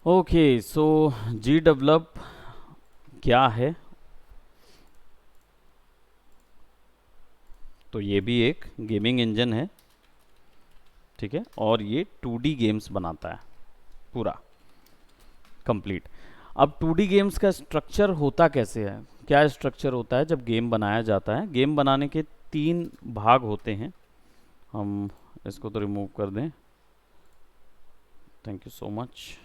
Okay, सो जी develop क्या है? तो ये भी एक गेमिंग इंजन है, ठीक है। और ये 2D गेम्स बनाता है पूरा कंप्लीट। अब 2D गेम्स का स्ट्रक्चर होता कैसे है? क्या स्ट्रक्चर होता है जब गेम बनाया जाता है? गेम बनाने के 3 भाग होते हैं। हम इसको तो रिमूव कर दें। Thank you so much.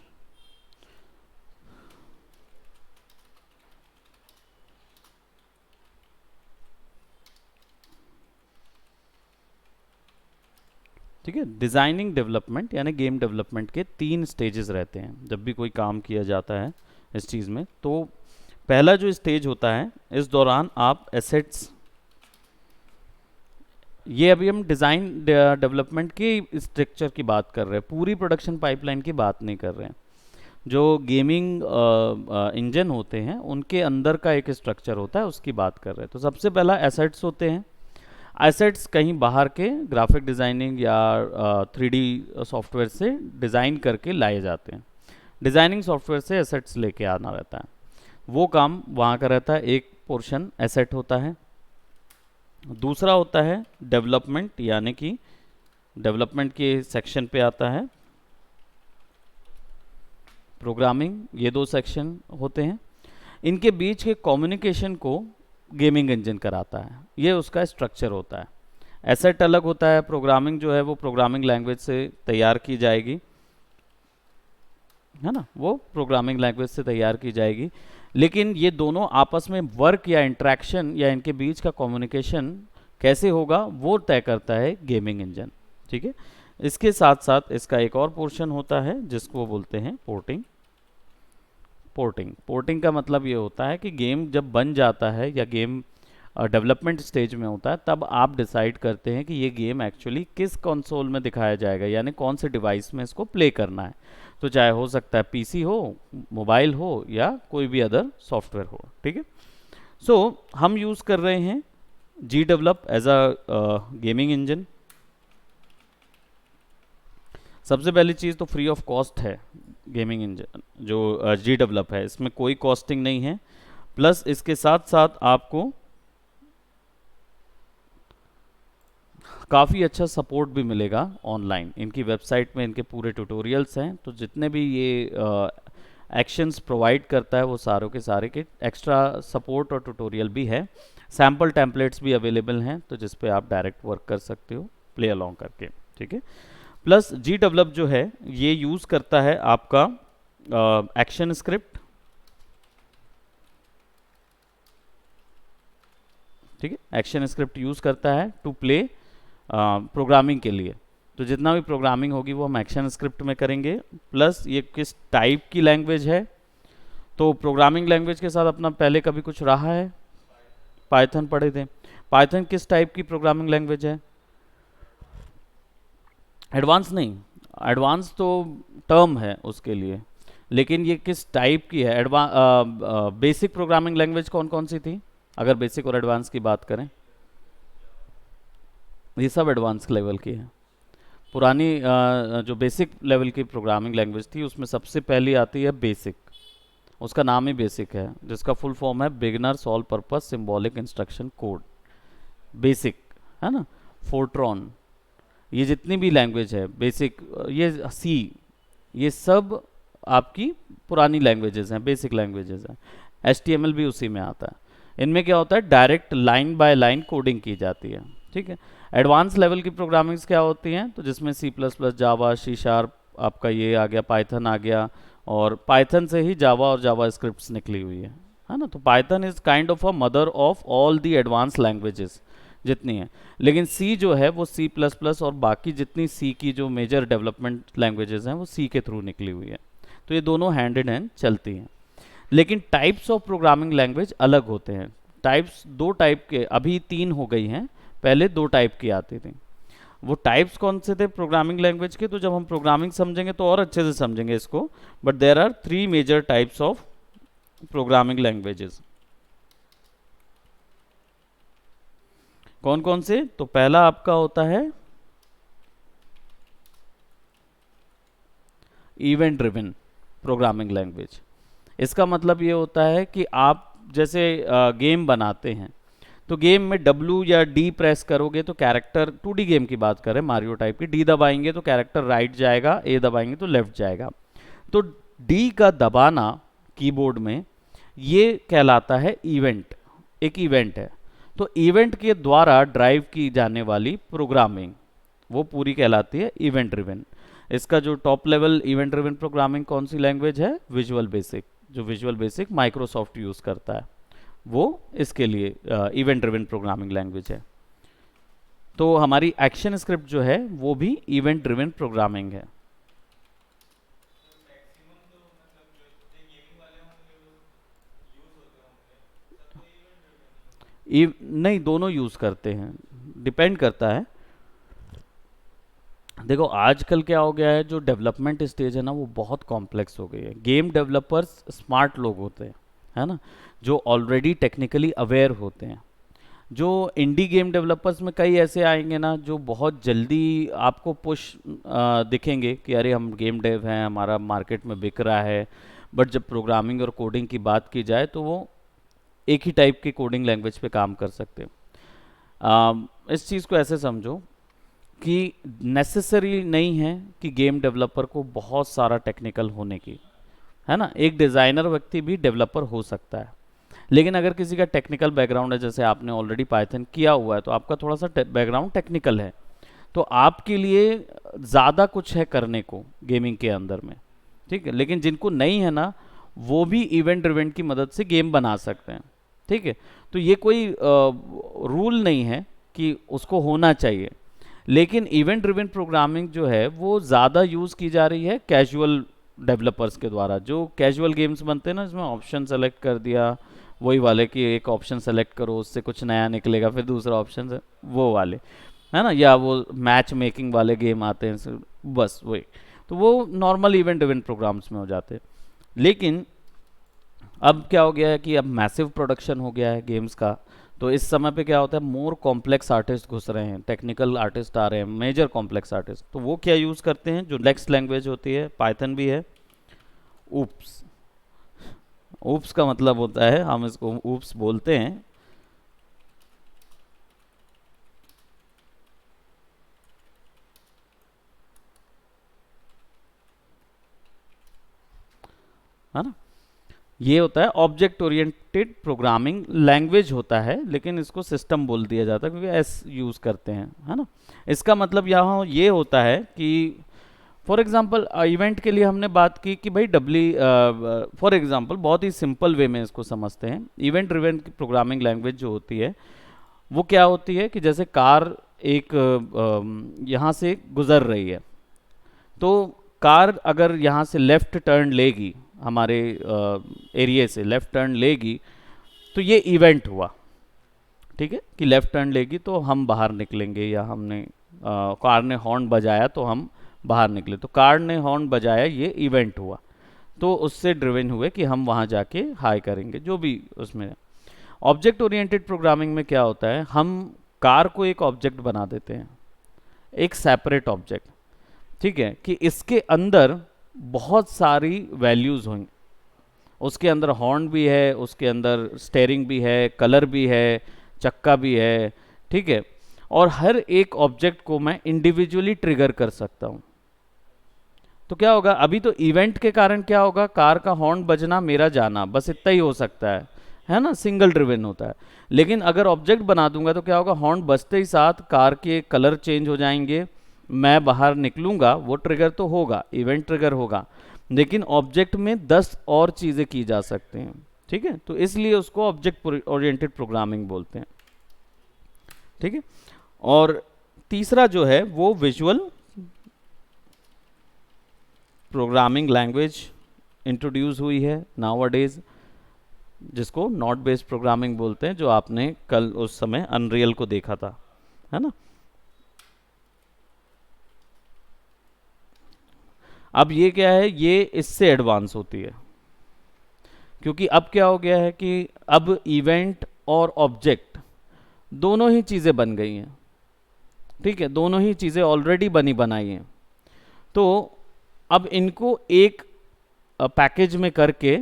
ठीक है, डिज़ाइनिंग डेवलपमेंट यानी गेम डेवलपमेंट के 3 स्टेजेस रहते हैं जब भी कोई काम किया जाता है इस चीज़ में। तो पहला जो स्टेज होता है, इस दौरान आप एसेट्स, ये अभी हम डिज़ाइन डेवलपमेंट की स्ट्रक्चर की बात कर रहे हैं, पूरी प्रोडक्शन पाइपलाइन की बात नहीं कर रहे हैं। जो गेमिंग इंजन होते हैं उनके अंदर का एक स्ट्रक्चर होता है, उसकी बात कर रहे हैं। तो सबसे पहला एसेट्स होते हैं। एसेट्स कहीं बाहर के ग्राफिक डिज़ाइनिंग या 3D सॉफ्टवेयर से डिज़ाइन करके लाए जाते हैं। डिज़ाइनिंग सॉफ्टवेयर से एसेट्स लेके आना रहता है, वो काम वहाँ का रहता है। एक पोर्शन एसेट होता है। दूसरा होता है डेवलपमेंट, यानी कि डेवलपमेंट के सेक्शन पे आता है प्रोग्रामिंग। ये 2 सेक्शन होते हैं। इनके बीच के कम्युनिकेशन को गेमिंग इंजन कराता है। ये उसका स्ट्रक्चर होता है। एसेट अलग होता है, प्रोग्रामिंग जो है वो प्रोग्रामिंग लैंग्वेज से तैयार की जाएगी, है ना, वो प्रोग्रामिंग लैंग्वेज से तैयार की जाएगी। लेकिन ये दोनों आपस में वर्क या इंटरेक्शन या इनके बीच का कम्युनिकेशन कैसे होगा वो तय करता है गेमिंग इंजन, ठीक है। इसके साथ साथ इसका एक और पोर्शन होता है जिसको बोलते हैं पोर्टिंग। पोर्टिंग का मतलब ये होता है कि गेम जब बन जाता है या गेम डेवलपमेंट स्टेज में होता है, तब आप डिसाइड करते हैं कि ये गेम एक्चुअली किस कंसोल में दिखाया जाएगा, यानी कौन से डिवाइस में इसको प्ले करना है। तो चाहे हो सकता है पीसी हो, मोबाइल हो या कोई भी अदर सॉफ्टवेयर हो, ठीक है। सो हम यूज़ कर रहे हैं जी develop as a gaming engine. सबसे पहली चीज़ तो फ्री ऑफ कॉस्ट है गेमिंग इंजन जो जी डेवलप है, इसमें कोई कॉस्टिंग नहीं है। प्लस इसके साथ साथ आपको काफ़ी अच्छा सपोर्ट भी मिलेगा ऑनलाइन। इनकी वेबसाइट में इनके पूरे ट्यूटोरियल्स हैं, तो जितने भी ये एक्शंस प्रोवाइड करता है वो सारों के सारे के एक्स्ट्रा सपोर्ट और ट्यूटोरियल भी है। सैम्पल टेम्पलेट्स भी अवेलेबल हैं, तो जिस पे आप डायरेक्ट वर्क कर सकते हो प्ले अलोंग करके, ठीक है। प्लस जी डेवलप जो है ये यूज़ करता है आपका एक्शन स्क्रिप्ट, ठीक है। एक्शन स्क्रिप्ट यूज़ करता है टू प्ले प्रोग्रामिंग के लिए। तो जितना भी प्रोग्रामिंग होगी वो हम एक्शन स्क्रिप्ट में करेंगे। प्लस ये किस टाइप की लैंग्वेज है, तो प्रोग्रामिंग लैंग्वेज के साथ अपना पहले कभी कुछ रहा है? पाइथन पढ़े थे। पाइथन किस टाइप की प्रोग्रामिंग लैंग्वेज है? एडवांस नहीं, एडवांस तो टर्म है उसके लिए, लेकिन ये किस टाइप की है? बेसिक प्रोग्रामिंग लैंग्वेज कौन कौन सी थी अगर बेसिक और एडवांस की बात करें? ये सब एडवांस लेवल की है। पुरानी जो बेसिक लेवल की प्रोग्रामिंग लैंग्वेज थी उसमें सबसे पहली आती है बेसिक। उसका नाम ही बेसिक है, जिसका फुल फॉर्म है beginners all purpose symbolic instruction code, basic, है ना। फोर्ट्रॉन, ये जितनी भी लैंग्वेज है बेसिक, ये सी, ये सब आपकी पुरानी लैंग्वेजेस हैं, बेसिक लैंग्वेजेस हैं। HTML भी उसी में आता है। इनमें क्या होता है, direct line by line coding की जाती है, ठीक है। एडवांस लेवल की प्रोग्रामिंग्स क्या होती हैं, तो जिसमें C++, जावा, C#, आपका ये आ गया, पाइथन आ गया, और पाइथन से ही जावा और जावा स्क्रिप्ट निकली हुई है ना। तो Python is kind of a mother of all the advance languages जितनी है। लेकिन सी जो है वो C++ और बाकी जितनी सी की जो मेजर डेवलपमेंट लैंग्वेजेस हैं वो सी के थ्रू निकली हुई है। तो ये दोनों हैंड इन हैंड चलती हैं। लेकिन टाइप्स ऑफ प्रोग्रामिंग लैंग्वेज अलग होते हैं। टाइप्स 2 टाइप के, अभी 3 हो गई हैं, पहले 2 टाइप की आती थी। वो टाइप्स कौन से थे प्रोग्रामिंग लैंग्वेज के, तो जब हम प्रोग्रामिंग समझेंगे तो और अच्छे से समझेंगे इसको। But there are 3 major types of programming languages. कौन कौन से? तो पहला आपका होता है इवेंट ड्रिवन, प्रोग्रामिंग लैंग्वेज। इसका मतलब ये होता है कि आप जैसे गेम बनाते हैं, तो गेम में W या D प्रेस करोगे तो कैरेक्टर, 2D गेम की बात करें मारियो टाइप की, D दबाएंगे तो कैरेक्टर राइट जाएगा, A दबाएंगे तो लेफ्ट जाएगा। तो D का दबाना कीबोर्ड में ये कहलाता है इवेंट, एक इवेंट है। तो इवेंट के द्वारा ड्राइव की जाने वाली प्रोग्रामिंग वो पूरी कहलाती है इवेंट ड्रिवन। इसका जो top level event driven programming कौन सी लैंग्वेज है? Visual basic. जो विजुअल बेसिक माइक्रोसॉफ्ट यूज़ करता है वो इसके लिए इवेंट ड्रिवन प्रोग्रामिंग लैंग्वेज है। तो हमारी एक्शन स्क्रिप्ट जो है वो भी इवेंट ड्रिवन प्रोग्रामिंग है। नहीं, दोनों यूज़ करते हैं, डिपेंड करता है। देखो आजकल क्या हो गया है, जो डेवलपमेंट स्टेज है ना वो बहुत कॉम्प्लेक्स हो गई है। गेम डेवलपर्स स्मार्ट लोग होते हैं, है ना, जो ऑलरेडी टेक्निकली अवेयर होते हैं। जो इंडी गेम डेवलपर्स में कई ऐसे आएंगे ना जो बहुत जल्दी आपको पुश दिखेंगे कि अरे हम गेम डेव हैं, हमारा मार्केट में बिक रहा है, बट जब प्रोग्रामिंग और कोडिंग की बात की जाए तो वो एक ही टाइप की कोडिंग लैंग्वेज पे काम कर सकते हैं। इस चीज़ को ऐसे समझो कि नेसेसरी नहीं है कि गेम डेवलपर को बहुत सारा टेक्निकल होने की, है ना। एक डिज़ाइनर व्यक्ति भी डेवलपर हो सकता है, लेकिन अगर किसी का टेक्निकल बैकग्राउंड है, जैसे आपने ऑलरेडी पाइथन किया हुआ है तो आपका थोड़ा सा बैकग्राउंड टेक्निकल है, तो आपके लिए ज़्यादा कुछ है करने को गेमिंग के अंदर में, ठीक है। लेकिन जिनको नहीं है ना, वो भी इवेंट ड्रिवन की मदद से गेम बना सकते हैं, ठीक है। तो ये कोई रूल नहीं है कि उसको होना चाहिए, लेकिन इवेंट ड्रिवन प्रोग्रामिंग जो है वो ज़्यादा यूज़ की जा रही है कैजुअल डेवलपर्स के द्वारा। जो कैजुअल गेम्स बनते हैं ना, इसमें ऑप्शन सेलेक्ट कर दिया, वही वाले कि एक ऑप्शन सेलेक्ट करो उससे कुछ नया निकलेगा, फिर दूसरा ऑप्शन है वो वाले, है ना, या वो मैच मेकिंग वाले गेम आते हैं, बस वही। तो वो नॉर्मल इवेंट ड्रिवन प्रोग्राम्स में हो जाते हैं। लेकिन अब क्या हो गया है कि अब मैसिव प्रोडक्शन हो गया है गेम्स का, तो इस समय पे क्या होता है, मोर कॉम्प्लेक्स आर्टिस्ट घुस रहे हैं, टेक्निकल आर्टिस्ट आ रहे हैं, मेजर कॉम्प्लेक्स आर्टिस्ट। तो वो क्या यूज़ करते हैं, जो नेक्स्ट लैंग्वेज होती है, पाइथन भी है, ऊप्स। ऊप्स का मतलब होता है, हम इसको ऊप्स बोलते हैं, है ना। ये होता है ऑब्जेक्ट ओरिएंटेड प्रोग्रामिंग लैंग्वेज होता है, लेकिन इसको सिस्टम बोल दिया जाता है क्योंकि एस यूज़ करते हैं, है ना। इसका मतलब यहाँ ये होता है कि फॉर एग्जांपल इवेंट के लिए हमने बात की कि भाई फॉर एग्जांपल बहुत ही सिंपल वे में इसको समझते हैं। इवेंट ड्रिवन प्रोग्रामिंग लैंग्वेज जो होती है वो क्या होती है कि जैसे कार एक यहाँ से गुजर रही है, तो कार अगर यहाँ से लेफ़्ट टर्न लेगी, हमारे एरिया से लेफ़्ट टर्न लेगी, तो ये इवेंट हुआ, ठीक है, कि लेफ़्ट टर्न लेगी तो हम बाहर निकलेंगे, या हमने कार ने हॉर्न बजाया तो हम बाहर निकले, तो कार ने हॉर्न बजाया, ये इवेंट हुआ, तो उससे ड्रिवन हुए कि हम वहाँ जाके हाई करेंगे, जो भी उसमें। ऑब्जेक्ट ओरिएंटेड प्रोग्रामिंग में क्या होता है, हम कार को एक ऑब्जेक्ट बना देते हैं, एक सेपरेट ऑब्जेक्ट, ठीक है, कि इसके अंदर बहुत सारी वैल्यूज़ होंगी, उसके अंदर हॉर्न भी है, उसके अंदर स्टेयरिंग भी है, कलर भी है, चक्का भी है, ठीक है, और हर एक ऑब्जेक्ट को मैं इंडिविजुअली ट्रिगर कर सकता हूँ। तो क्या होगा, अभी तो इवेंट के कारण क्या होगा, कार का हॉर्न बजना, मेरा जाना, बस इतना ही हो सकता है ना, सिंगल ड्रिवन होता है। लेकिन अगर ऑब्जेक्ट बना दूंगा तो क्या होगा, हॉर्न बजते ही साथ कार के कलर चेंज हो जाएंगे, मैं बाहर निकलूंगा, वो ट्रिगर तो होगा, इवेंट ट्रिगर होगा, लेकिन ऑब्जेक्ट में 10 और चीज़ें की जा सकते हैं, ठीक है। तो इसलिए उसको ऑब्जेक्ट ओरिएंटेड प्रोग्रामिंग बोलते हैं, ठीक है। और तीसरा जो है वो विजुअल प्रोग्रामिंग लैंग्वेज इंट्रोड्यूस हुई है नाउअडेज, जिसको नॉट बेस्ड प्रोग्रामिंग बोलते हैं, जो आपने कल उस समय अनरियल को देखा था, है ना। अब ये क्या है, ये इससे एडवांस होती है, क्योंकि अब क्या हो गया है कि अब इवेंट और ऑब्जेक्ट दोनों ही चीज़ें बन गई हैं, ठीक है, दोनों ही चीज़ें ऑलरेडी बनी बनाई हैं। तो अब इनको एक पैकेज में करके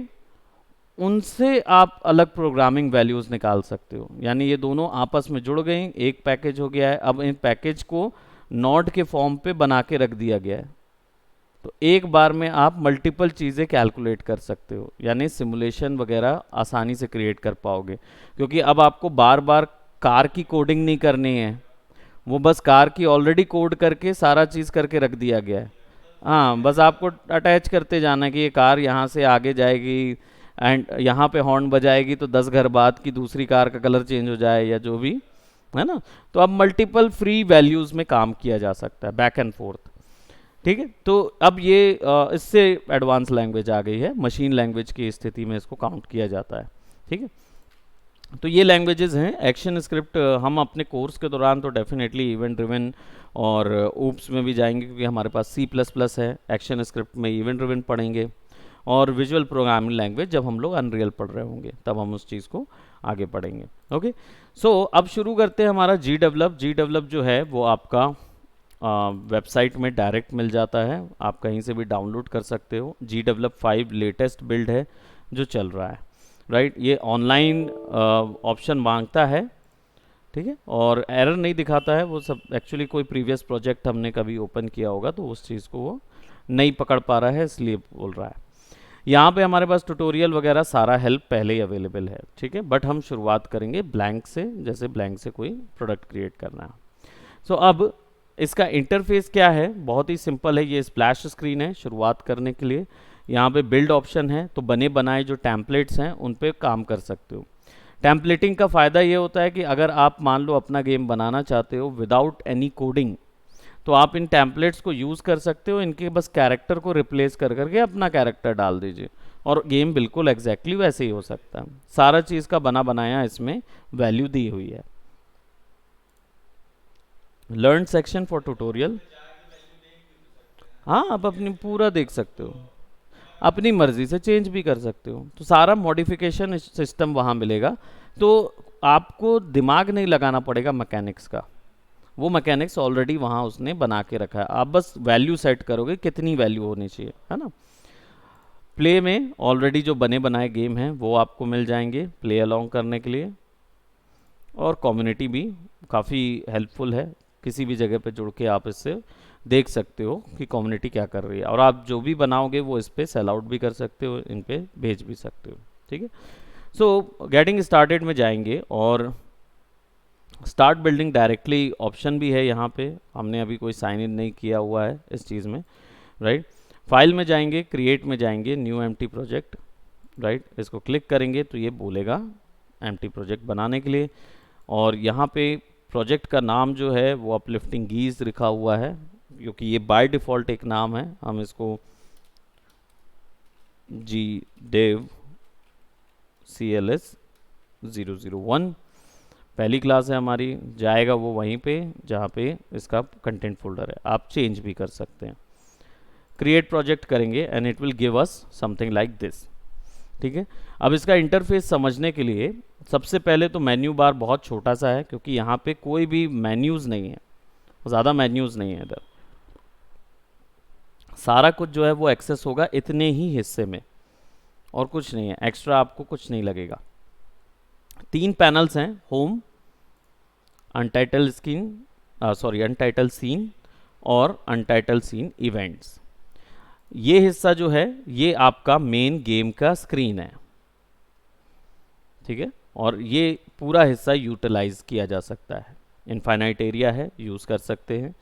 उनसे आप अलग प्रोग्रामिंग वैल्यूज़ निकाल सकते हो। यानी ये दोनों आपस में जुड़ गए, एक पैकेज हो गया है। अब इन पैकेज को नोड के फॉर्म पे बना के रख दिया गया है, तो एक बार में आप मल्टीपल चीज़ें कैलकुलेट कर सकते हो, यानी सिमुलेशन वगैरह आसानी से क्रिएट कर पाओगे। क्योंकि अब आपको बार बार कार की कोडिंग नहीं करनी है, वो बस कार की ऑलरेडी कोड करके सारा चीज़ करके रख दिया गया है। हाँ, बस आपको अटैच करते जाना है कि ये कार यहाँ से आगे जाएगी एंड यहाँ पे हॉर्न बजाएगी तो 10 घर बाद की दूसरी कार का कलर चेंज हो जाए या जो भी है ना। तो अब मल्टीपल फ्री वैल्यूज़ में काम किया जा सकता है, बैक एंड फोर्थ। ठीक है, तो अब ये इससे एडवांस लैंग्वेज आ गई है, मशीन लैंग्वेज की स्थिति में इसको काउंट किया जाता है। ठीक है, तो ये लैंग्वेजेस हैं। एक्शन स्क्रिप्ट हम अपने कोर्स के दौरान तो डेफिनेटली इवेंट ड्रिवन और ऊप्स में भी जाएंगे, क्योंकि हमारे पास C++ है। एक्शन स्क्रिप्ट में इवेंट ड्रिवन पढ़ेंगे, और विजुअल प्रोग्रामिंग लैंग्वेज जब हम लोग अनरियल पढ़ रहे होंगे तब हम उस चीज़ को आगे पढ़ेंगे। ओके, सो अब शुरू करते हैं हमारा GDevelop जो है वो आपका वेबसाइट में डायरेक्ट मिल जाता है, आप कहीं से भी डाउनलोड कर सकते हो। GDevelop 5 लेटेस्ट बिल्ड है जो चल रहा है, राइट। ये ऑनलाइन ऑप्शन मांगता है, ठीक है, और एरर नहीं दिखाता है। वो सब एक्चुअली कोई प्रीवियस प्रोजेक्ट हमने कभी ओपन किया होगा तो उस चीज़ को वो नहीं पकड़ पा रहा है, इसलिए बोल रहा है। यहाँ पे हमारे पास ट्यूटोरियल वगैरह सारा हेल्प पहले ही अवेलेबल है, ठीक है। बट हम शुरुआत करेंगे ब्लैंक से, जैसे ब्लैंक से कोई प्रोडक्ट क्रिएट करना है। सो अब इसका इंटरफेस क्या है, बहुत ही सिंपल है। ये स्प्लैश स्क्रीन है शुरुआत करने के लिए। यहाँ पे बिल्ड ऑप्शन है, तो बने बनाए जो टेम्पलेट्स हैं उन पे काम कर सकते हो। टेम्पलेटिंग का फ़ायदा ये होता है कि अगर आप मान लो अपना गेम बनाना चाहते हो विदाउट एनी कोडिंग, तो आप इन टेम्पलेट्स को यूज़ कर सकते हो। इनके बस कैरेक्टर को रिप्लेस कर करके अपना कैरेक्टर डाल दीजिए और गेम बिल्कुल एग्जैक्टली वैसे ही हो सकता है। सारा चीज़ का बना बनाया इसमें वैल्यू दी हुई है। लर्न सेक्शन फॉर ट्यूटोरियल, हाँ आप अपनी पूरा देख सकते हो, अपनी मर्जी से चेंज भी कर सकते हो। तो सारा मॉडिफिकेशन सिस्टम वहाँ मिलेगा, तो आपको दिमाग नहीं लगाना पड़ेगा मैकेनिक्स का। वो मैकेनिक्स ऑलरेडी वहाँ उसने बना के रखा है, आप बस वैल्यू सेट करोगे कितनी वैल्यू होनी चाहिए, है ना। प्ले में ऑलरेडी जो बने बनाए गेम हैं वो आपको मिल जाएंगे प्ले अलोंग करने के लिए, और कम्युनिटी भी काफ़ी हेल्पफुल है। किसी भी जगह पे जुड़ के आप इससे देख सकते हो कि कम्युनिटी क्या कर रही है, और आप जो भी बनाओगे वो इस पर सेल आउट भी कर सकते हो, इन पे भेज भी सकते हो, ठीक है। सो गेटिंग स्टार्टेड में जाएंगे और स्टार्ट बिल्डिंग डायरेक्टली ऑप्शन भी है यहाँ पे। हमने अभी कोई साइन इन नहीं किया हुआ है इस चीज़ में, राइट। फाइल में जाएंगे, क्रिएट में जाएंगे, न्यू एम्प्टी प्रोजेक्ट, राइट। इसको क्लिक करेंगे तो ये बोलेगा एम्प्टी प्रोजेक्ट बनाने के लिए, और यहाँ पे प्रोजेक्ट का नाम जो है वो अपलिफ्टिंग गीज लिखा हुआ है, क्योंकि ये बाय डिफ़ॉल्ट एक नाम है। हम इसको GDev CLS 001 पहली क्लास है हमारी, जाएगा वो वहीं पे जहाँ पे इसका कंटेंट फोल्डर है। आप चेंज भी कर सकते हैं। क्रिएट प्रोजेक्ट करेंगे and it will give us something like this, ठीक है। अब इसका इंटरफेस समझने के लिए सबसे पहले तो मेन्यू बार बहुत छोटा सा है, क्योंकि यहाँ पे कोई भी मेन्यूज़ नहीं है, ज़्यादा मेन्यूज़ नहीं है इधर। सारा कुछ जो है वो एक्सेस होगा इतने ही हिस्से में, और कुछ नहीं है, एक्स्ट्रा आपको कुछ नहीं लगेगा। 3 पैनल्स हैं, होम, अनटाइटल्ड अनटाइटल्ड सीन और अनटाइटल्ड सीन इवेंट्स। ये हिस्सा जो है ये आपका मेन गेम का स्क्रीन है, ठीक है, और ये पूरा हिस्सा यूटिलाइज किया जा सकता है। इनफाइनाइट एरिया है, यूज़ कर सकते हैं,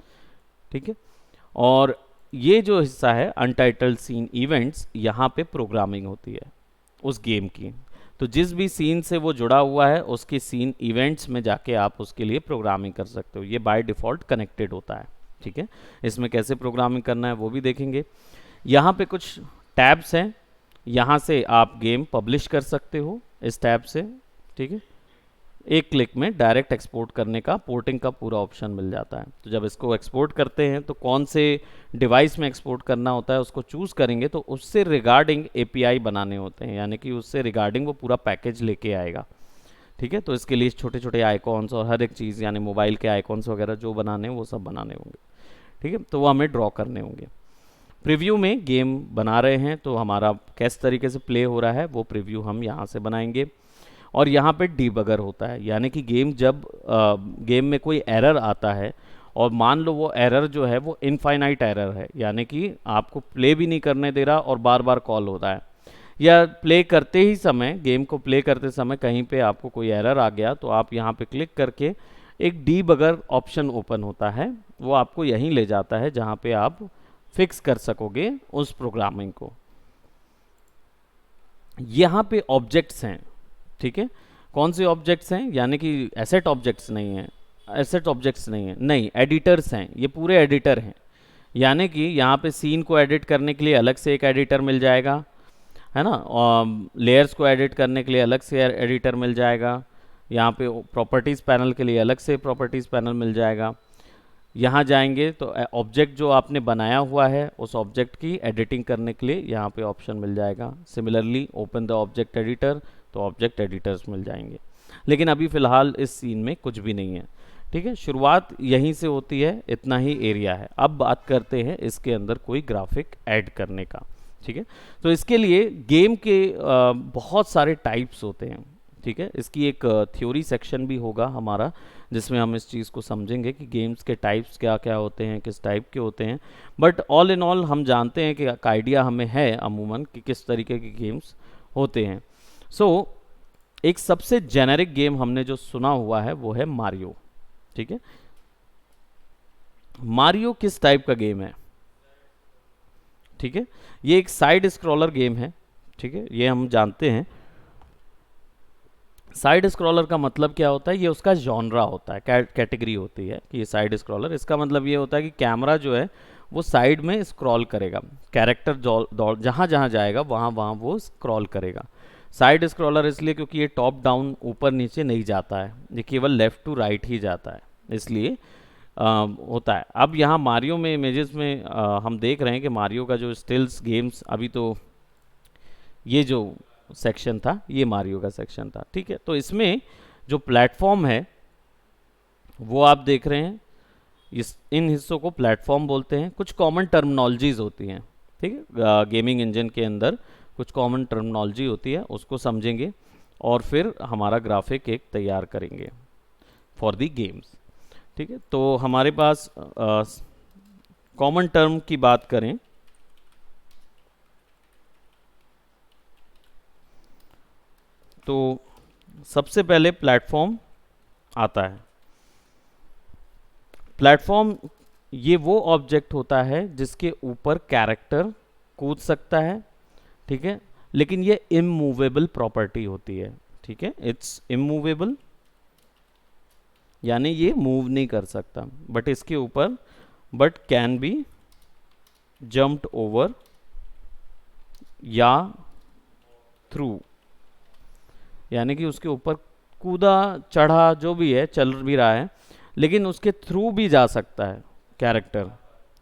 ठीक है। और ये जो हिस्सा है अनटाइटल्ड सीन इवेंट्स, यहाँ पे प्रोग्रामिंग होती है उस गेम की। तो जिस भी सीन से वो जुड़ा हुआ है उसके सीन इवेंट्स में जाके आप उसके लिए प्रोग्रामिंग कर सकते हो। ये बाय डिफ़ॉल्ट कनेक्टेड होता है, ठीक है। इसमें कैसे प्रोग्रामिंग करना है वो भी देखेंगे। यहाँ पे कुछ टैब्स हैं, यहाँ से आप गेम पब्लिश कर सकते हो इस टैब से, ठीक है। एक क्लिक में डायरेक्ट एक्सपोर्ट करने का, पोर्टिंग का पूरा ऑप्शन मिल जाता है। तो जब इसको एक्सपोर्ट करते हैं तो कौन से डिवाइस में एक्सपोर्ट करना होता है उसको चूज़ करेंगे, तो उससे रिगार्डिंग API बनाने होते हैं, यानी कि उससे रिगार्डिंग वो पूरा पैकेज लेके आएगा, ठीक है। तो इसके लिए छोटे छोटे आइकॉन्स और हर एक चीज़, यानी मोबाइल के आइकॉन्स वगैरह जो बनाने वो सब बनाने होंगे, ठीक है। तो वो हमें ड्रॉ करने होंगे। प्रीव्यू में गेम बना रहे हैं तो हमारा किस तरीके से प्ले हो रहा है वो प्रीव्यू हम यहाँ से बनाएंगे। और यहाँ पे डीबगर होता है, यानी कि गेम जब गेम में कोई एरर आता है और मान लो वो एरर जो है वो इनफाइनाइट एरर है, यानी कि आपको प्ले भी नहीं करने दे रहा और बार बार कॉल हो रहा है, या प्ले करते ही समय, गेम को प्ले करते समय कहीं पे आपको कोई एरर आ गया तो आप यहाँ पे क्लिक करके एक डीबगर ऑप्शन ओपन होता है, वो आपको यहीं ले जाता है जहाँ पे आप फिक्स कर सकोगे उस प्रोग्रामिंग को। यहाँ पे ऑब्जेक्ट्स हैं, ठीक है। कौन से ऑब्जेक्ट्स हैं? यानी कि एसेट ऑब्जेक्ट्स नहीं है, एसेट ऑब्जेक्ट्स नहीं है, नहीं, एडिटर्स हैं, ये पूरे एडिटर हैं। यानी कि यहाँ पे सीन को एडिट करने के लिए अलग से एक एडिटर मिल जाएगा, है ना, और लेयर्स को एडिट करने के लिए अलग से एडिटर मिल जाएगा, यहाँ पे प्रॉपर्टीज़ पैनल के लिए अलग से प्रॉपर्टीज़ पैनल मिल जाएगा। यहाँ जाएंगे तो ऑब्जेक्ट जो आपने बनाया हुआ है उस ऑब्जेक्ट की एडिटिंग करने के लिए यहाँ पे ऑप्शन मिल जाएगा। Similarly open the object editor, तो ऑब्जेक्ट एडिटर्स मिल जाएंगे। लेकिन अभी फ़िलहाल इस सीन में कुछ भी नहीं है, ठीक है। शुरुआत यहीं से होती है, इतना ही एरिया है। अब बात करते हैं इसके अंदर कोई ग्राफिक ऐड करने का, ठीक है। तो इसके लिए गेम के बहुत सारे टाइप्स होते हैं, ठीक है। इसकी एक थ्योरी सेक्शन भी होगा हमारा जिसमें हम इस चीज़ को समझेंगे कि गेम्स के टाइप्स क्या क्या होते हैं, किस टाइप के होते हैं। बट ऑल इन ऑल हम जानते हैं कि आइडिया हमें है अमूमन कि किस तरीके के गेम्स होते हैं। सो एक सबसे जेनेरिक गेम हमने जो सुना हुआ है वो है मारियो, ठीक है। मारियो किस टाइप का गेम है? ठीक है, ये एक साइड स्क्रॉलर गेम है, ठीक है, ये हम जानते हैं। साइड स्क्रॉलर का मतलब क्या होता है? ये उसका जॉनरा होता है, कैटेगरी होती है कि ये साइड स्क्रॉलर। इसका मतलब ये होता है कि कैमरा जो है वो साइड में स्क्रॉल करेगा, कैरेक्टर जहाँ जहाँ जाएगा वहाँ वहाँ वो स्क्रॉल करेगा। साइड स्क्रॉलर इसलिए क्योंकि ये टॉप डाउन ऊपर नीचे नहीं जाता है, ये केवल लेफ्ट टू राइट ही जाता है, इसलिए होता है। अब यहाँ मारियो में इमेजेस में हम देख रहे हैं कि मारियो का जो स्टिल्स गेम्स, अभी तो ये जो सेक्शन था ये मारियो का सेक्शन था, ठीक है। तो इसमें जो प्लेटफॉर्म है वो आप देख रहे हैं, इन हिस्सों को प्लेटफॉर्म बोलते हैं। कुछ कॉमन टर्मिनोलॉजीज होती हैं, ठीक है, गेमिंग इंजन के अंदर कुछ कॉमन टर्मिनोलॉजी होती है, उसको समझेंगे और फिर हमारा ग्राफिक एक तैयार करेंगे फॉर दी गेम्स, ठीक है। तो हमारे पास कॉमन टर्म की बात करें तो सबसे पहले प्लेटफॉर्म आता है। प्लेटफॉर्म ये वो ऑब्जेक्ट होता है जिसके ऊपर कैरेक्टर कूद सकता है, ठीक है, लेकिन ये इमूवेबल प्रॉपर्टी होती है, ठीक है, इट्स इमूवेबल, यानी ये मूव नहीं कर सकता, बट इसके ऊपर but can be jumped over या थ्रू, यानी कि उसके ऊपर कूदा चढ़ा जो भी है, चल भी रहा है, लेकिन उसके थ्रू भी जा सकता है, कैरेक्टर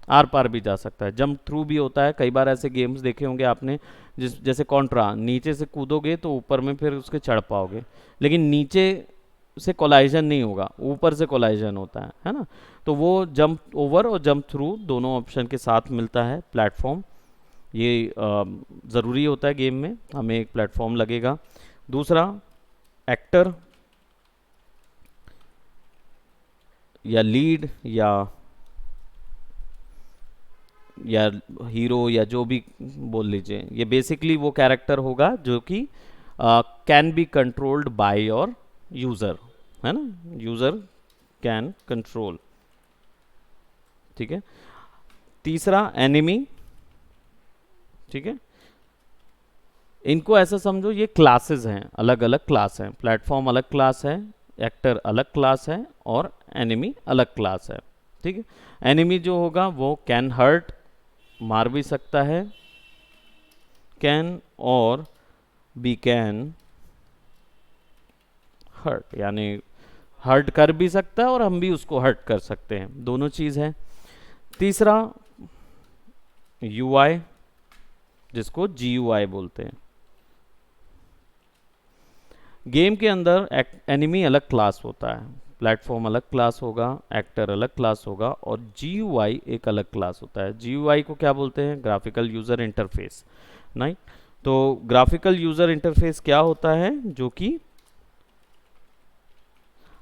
आर पार भी जा सकता है, जंप थ्रू भी होता है। कई बार ऐसे गेम्स देखे होंगे आपने जैसे कॉन्ट्रा, नीचे से कूदोगे तो ऊपर में फिर उसके चढ़ पाओगे, लेकिन नीचे से कोलाइजन नहीं होगा, ऊपर से कोलाइजन होता है ना। तो वो जंप ओवर और जंप थ्रू दोनों ऑप्शन के साथ मिलता है प्लेटफॉर्म। ये ज़रूरी होता है गेम में, हमें एक प्लेटफॉर्म लगेगा। दूसरा, एक्टर या लीड या हीरो या जो भी बोल लीजिए, ये बेसिकली वो कैरेक्टर होगा जो कि can be controlled by your user, है ना, यूज़र कैन कंट्रोल, ठीक है। तीसरा, एनिमी, ठीक है। इनको ऐसा समझो ये क्लासेस हैं, अलग अलग क्लास हैं, प्लेटफॉर्म अलग क्लास है, एक्टर अलग क्लास है और एनिमी अलग क्लास है, ठीक है। एनिमी जो होगा वो कैन हर्ट, मार भी सकता है, कैन और बी कैन हर्ट, यानी हर्ट कर भी सकता है और हम भी उसको हर्ट कर सकते हैं, दोनों चीज़ है। तीसरा, यूआई, जिसको जीयूआई बोलते हैं। गेम के अंदर एनिमी अलग क्लास होता है, प्लेटफॉर्म अलग क्लास होगा, एक्टर अलग क्लास होगा, और GUI एक अलग क्लास होता है। GUI को क्या बोलते हैं? ग्राफिकल यूज़र इंटरफेस, नहीं? तो ग्राफिकल यूज़र इंटरफेस क्या होता है? जो कि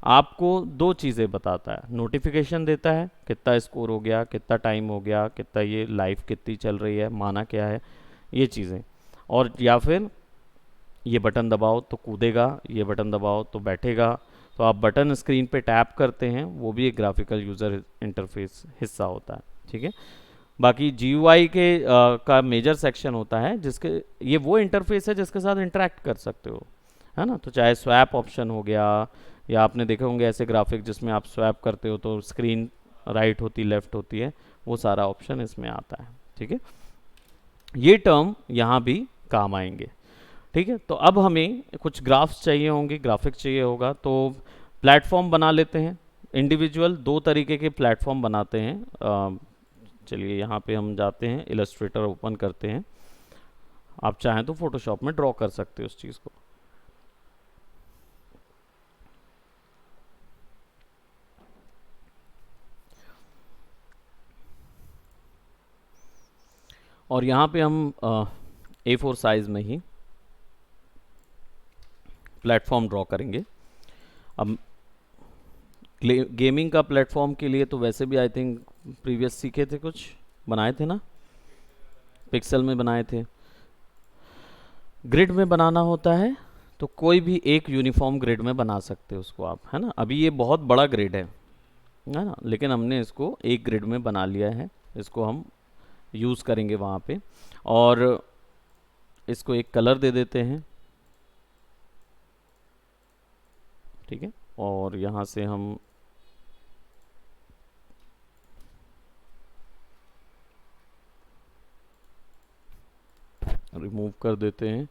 आपको दो चीज़ें बताता है। नोटिफिकेशन देता है, कितना स्कोर हो गया, कितना टाइम हो गया, कितना ये लाइफ कितनी चल रही है, माना क्या है, ये चीज़ें। और या फिर ये बटन दबाओ तो कूदेगा, ये बटन दबाओ तो बैठेगा। तो आप बटन स्क्रीन पे टैप करते हैं, वो भी एक ग्राफिकल यूज़र इंटरफेस हिस्सा होता है, ठीक है। बाकी GUI का मेजर सेक्शन होता है जिसके, ये वो इंटरफेस है जिसके साथ इंटरेक्ट कर सकते हो, है ना। तो चाहे स्वैप ऑप्शन हो गया, या आपने देखे होंगे ऐसे ग्राफिक जिसमें आप स्वैप करते हो तो स्क्रीन राइट होती लेफ्ट होती है, वो सारा ऑप्शन इसमें आता है, ठीक है। ये टर्म यहाँ भी काम आएंगे, ठीक है। तो अब हमें कुछ ग्राफ्स चाहिए होंगे, ग्राफिक चाहिए होगा, तो प्लेटफॉर्म बना लेते हैं। इंडिविजुअल दो तरीके के प्लेटफॉर्म बनाते हैं। चलिए यहाँ पे हम जाते हैं, इलस्ट्रेटर ओपन करते हैं। आप चाहें तो फोटोशॉप में ड्रॉ कर सकते हो उस चीज़ को। और यहाँ पे हम A4 साइज में ही प्लेटफॉर्म ड्रॉ करेंगे। अब गेमिंग का प्लेटफॉर्म के लिए तो वैसे भी आई थिंक प्रीवियस सीखे थे, कुछ बनाए थे ना, पिक्सल में बनाए थे। ग्रिड में बनाना होता है तो कोई भी एक यूनिफॉर्म ग्रिड में बना सकते हो उसको आप, है ना। अभी ये बहुत बड़ा ग्रिड है ना, लेकिन हमने इसको एक ग्रिड में बना लिया है। इसको हम यूज़ करेंगे वहाँ पे, और इसको एक कलर दे देते हैं, ठीक है। और यहाँ से हम रिमूव कर देते हैं।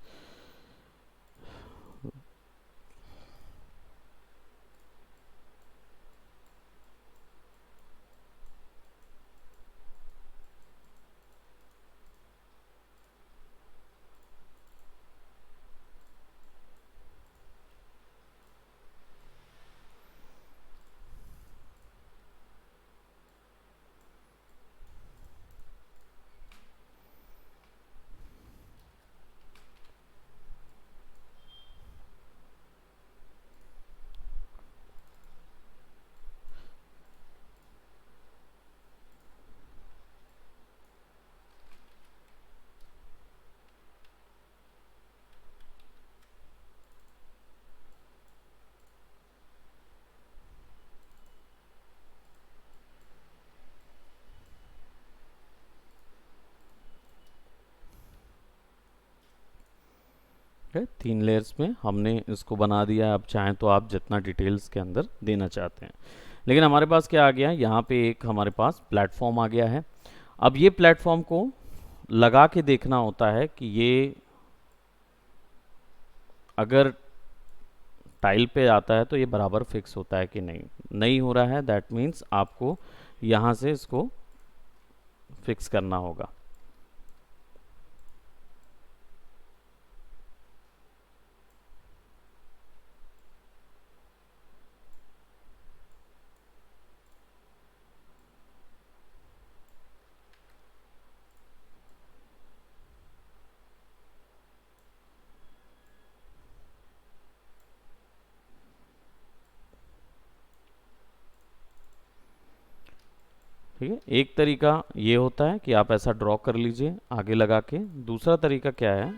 है 3 लेयर्स में हमने इसको बना दिया है। अब चाहें तो आप जितना डिटेल्स के अंदर देना चाहते हैं, लेकिन हमारे पास क्या आ गया है, यहाँ पे एक हमारे पास प्लेटफॉर्म आ गया है। अब ये प्लेटफॉर्म को लगा के देखना होता है कि ये अगर टाइल पे आता है तो ये बराबर फिक्स होता है कि नहीं। नहीं हो रहा है, दैट मीन्स आपको यहाँ से इसको फिक्स करना होगा। ठीक है, एक तरीका ये होता है कि आप ऐसा ड्रॉ कर लीजिए आगे लगा के। दूसरा तरीका क्या है,